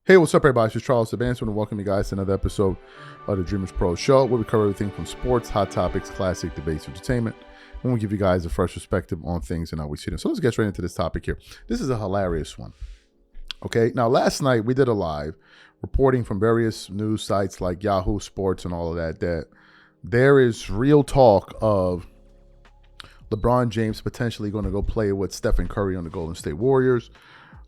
Hey, what's up, everybody? It's Charles Advance. I want to welcome you guys to another episode of the Dreamers Pro Show, where we cover everything from sports, hot topics, classic debates, entertainment, and we give you guys a fresh perspective on things and how we see them. So let's get straight into this topic here. This is a hilarious one. Okay, now last night we did a live reporting from various news sites like Yahoo Sports and all of that there is real talk of LeBron James potentially going to go play with Stephen Curry on the Golden State Warriors.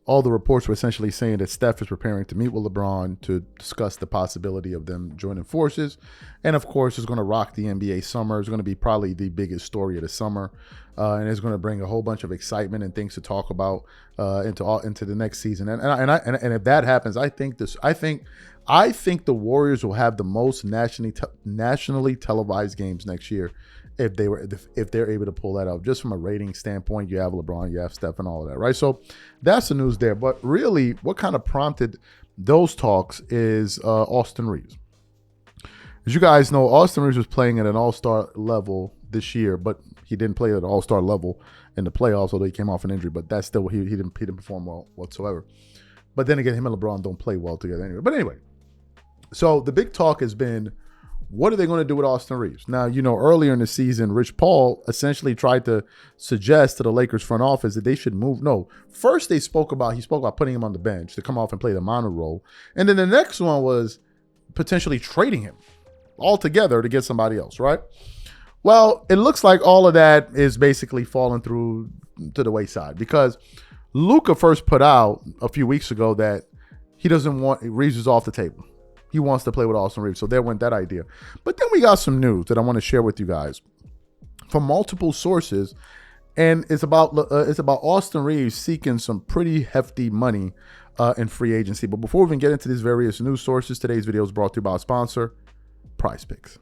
All the reports were essentially saying that Steph is preparing to meet with LeBron to discuss the possibility of them joining forces. And of course, it's going to rock the NBA summer. It's going to be probably the biggest story of the summer. And it's going to bring a whole bunch of excitement and things to talk about into the next season. And if that happens, I think the Warriors will have the most nationally televised games next year if they're able to pull that up. Just from a rating standpoint, you have LeBron, you have Steph, and all of that, right? So that's the news there. But really, what kind of prompted those talks is Austin Reaves. As you guys know, Austin Reaves was playing at an all-star level this year, but he didn't play at an all-star level in the playoffs, although he came off an injury. But that's still he didn't perform well whatsoever. But then again, him and LeBron don't play well together anyway. But anyway, so the big talk has been, what are they going to do with Austin Reaves? Now, you know, earlier in the season, Rich Paul essentially tried to suggest to the Lakers front office that they should move. No, first he spoke about putting him on the bench to come off and play the minor role. And then the next one was potentially trading him altogether to get somebody else, right? Well, it looks like all of that is basically falling through to the wayside because Luka first put out a few weeks ago that he doesn't want Reaves is off the table. He wants to play with Austin Reaves. So there went that idea. But then we got some news that I want to share with you guys from multiple sources. And it's about Austin Reaves seeking some pretty hefty money in free agency. But before we even get into these various news sources, today's video is brought to you by our sponsor, PrizePicks.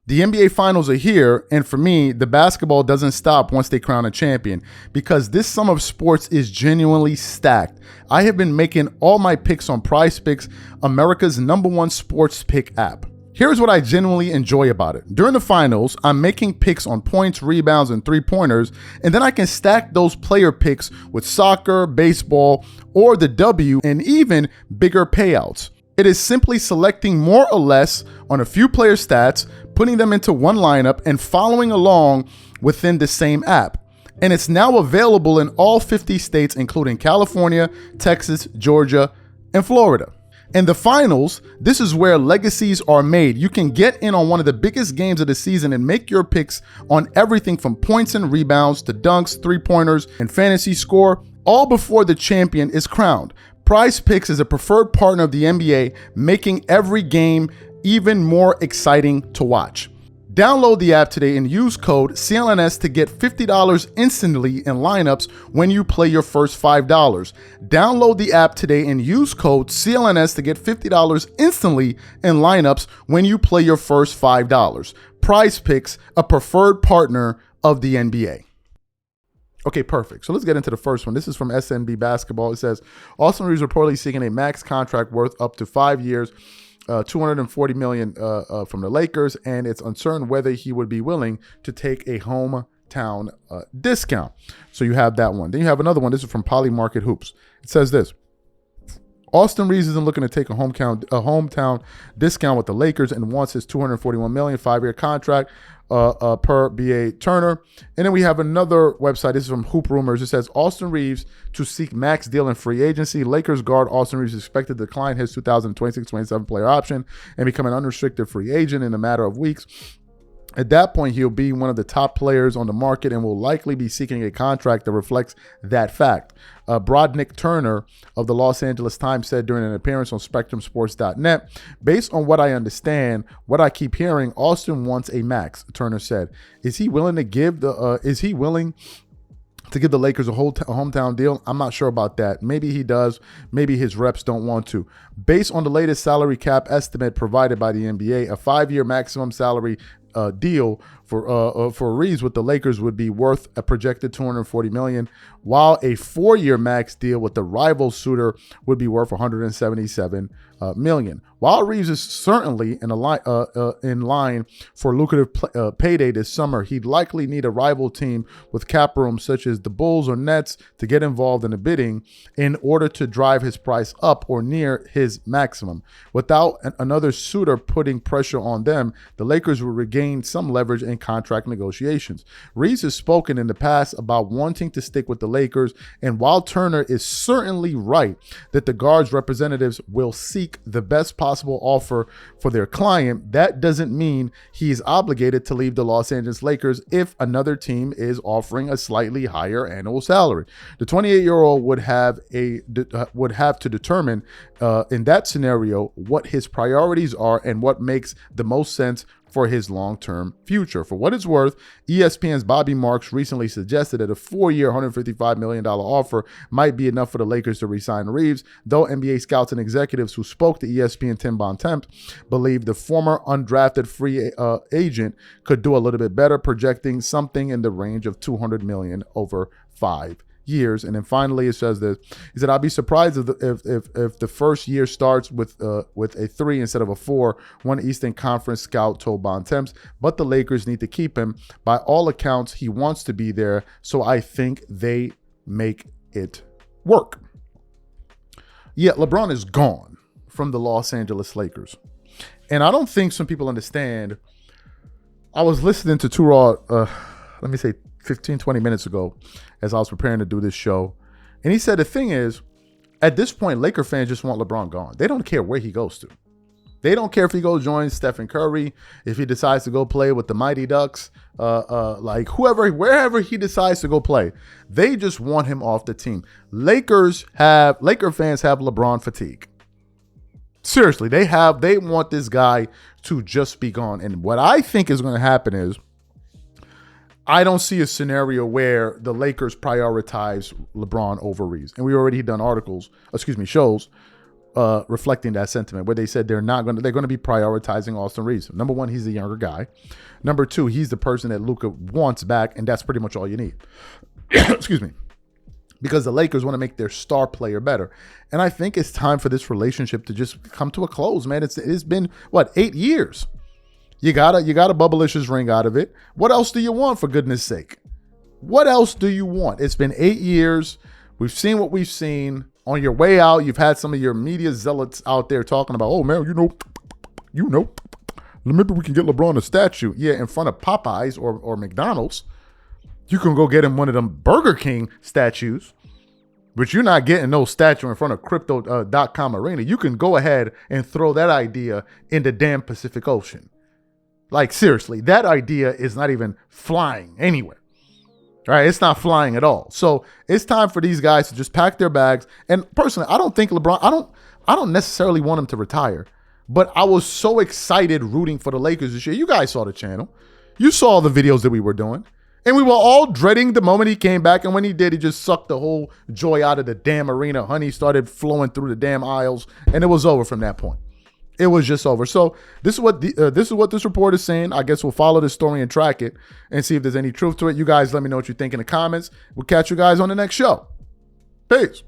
The NBA Finals are here, and for me, the basketball doesn't stop once they crown a champion because this summer of sports is genuinely stacked. I have been making all my picks on PrizePicks, America's #1 sports pick app. Here's what I genuinely enjoy about it. During the finals, I'm making picks on points, rebounds, and three-pointers, and then I can stack those player picks with soccer, baseball, or the W, and even bigger payouts. It is simply selecting more or less on a few player stats, putting them into one lineup, and following along within the same app. And it's now available in all 50 states, including California, Texas, Georgia, and Florida. In the finals, this is where legacies are made. You can get in on one of the biggest games of the season and make your picks on everything from points and rebounds to dunks, three-pointers, and fantasy score, all before the champion is crowned. PrizePicks is a preferred partner of the NBA, making every game even more exciting to watch. Download the app today and use code CLNS to get $50 instantly in lineups when you play your first $5. Download the app today and use code CLNS to get $50 instantly in lineups when you play your first $5. PrizePicks, a preferred partner of the NBA. Okay, perfect. So let's get into the first one. This is from SNB Basketball. It says, Austin Reaves reportedly seeking a max contract worth up to 5 years, $240 million from the Lakers, and it's uncertain whether he would be willing to take a hometown discount. So you have that one. Then you have another one. This is from Polymarket Hoops. It says this. Austin Reaves isn't looking to take a hometown discount with the Lakers and wants his $241 million 5-year contract per B.A. Turner. And then we have another website. This is from Hoop Rumors. It says Austin Reaves to seek max deal in free agency. Lakers guard Austin Reaves is expected to decline his 2026-27 player option and become an unrestricted free agent in a matter of weeks. At that point, he'll be one of the top players on the market and will likely be seeking a contract that reflects that fact. Brodnick Turner of the Los Angeles Times said during an appearance on SpectrumSports.net, based on what I understand, what I keep hearing, Austin wants a max, Turner said. Is he willing to give the Lakers a hometown deal? I'm not sure about that. Maybe he does. Maybe his reps don't want to. Based on the latest salary cap estimate provided by the NBA, a 5-year maximum salary deal for Reaves with the Lakers would be worth a projected $240 million, while a 4-year max deal with the rival suitor would be worth $177 million. While Reaves is certainly in line for a lucrative payday this summer, he'd likely need a rival team with cap room such as the Bulls or Nets to get involved in the bidding in order to drive his price up or near his maximum. Without another suitor putting pressure on them, the Lakers will regain some leverage in contract negotiations. Reaves has spoken in the past about wanting to stick with the Lakers, and while Turner is certainly right that the guards representatives will seek the best possible offer for their client, that doesn't mean he is obligated to leave the Los Angeles Lakers if another team is offering a slightly higher annual salary. The 28-year-old would have to determine in that scenario what his priorities are and what makes the most sense for his long-term future. For what it's worth, ESPN's Bobby Marks recently suggested that a 4-year, $155 million offer might be enough for the Lakers to re-sign Reaves, though NBA scouts and executives who spoke to ESPN Tim Bontemps believe the former undrafted free agent could do a little bit better, projecting something in the range of $200 million over 5 years. And then finally, it says this. He said, "I'd be surprised if the first year starts with a 3 instead of a 4, one Eastern Conference scout told Bontemps, but the Lakers need to keep him. By all accounts, he wants to be there, so I think they make it work." Yeah, LeBron is gone from the Los Angeles Lakers. And I don't think some people understand. I was listening to Turod, 15, 20 minutes ago as I was preparing to do this show. And he said the thing is, at this point, Laker fans just want LeBron gone. They don't care where he goes to. They don't care if he goes join Stephen Curry, if he decides to go play with the Mighty Ducks, wherever he decides to go play. They just want him off the team. Laker fans have LeBron fatigue. Seriously, they want this guy to just be gone. And what I think is going to happen is, I don't see a scenario where the Lakers prioritize LeBron over Reaves. And we already done shows reflecting that sentiment, where they said they're going to be prioritizing Austin Reaves. Number one, he's a younger guy. Number two, he's the person that Luka wants back, and that's pretty much all you need. Excuse me. Because the Lakers want to make their star player better. And I think it's time for this relationship to just come to a close, man. It's been, 8 years? You gotta bubblicious ring out of it. What else do you want, for goodness sake? What else do you want? It's been 8 years. We've seen what we've seen. On your way out, you've had some of your media zealots out there talking about, oh man, maybe we can get LeBron a statue. Yeah, in front of Popeyes or McDonald's. You can go get him one of them Burger King statues, but you're not getting no statue in front of Crypto.com Arena. You can go ahead and throw that idea in the damn Pacific Ocean. Like, seriously, that idea is not even flying anywhere. All right, it's not flying at all. So it's time for these guys to just pack their bags. And personally, I don't think LeBron, I don't necessarily want him to retire. But I was so excited rooting for the Lakers this year. You guys saw the channel. You saw the videos that we were doing. And we were all dreading the moment he came back. And when he did, he just sucked the whole joy out of the damn arena. Honey started flowing through the damn aisles. And it was over from that point. It was just over. So this is what this report is saying. I guess we'll follow this story and track it and see if there's any truth to it. You guys let me know what you think in the comments. We'll catch you guys on the next show. Peace.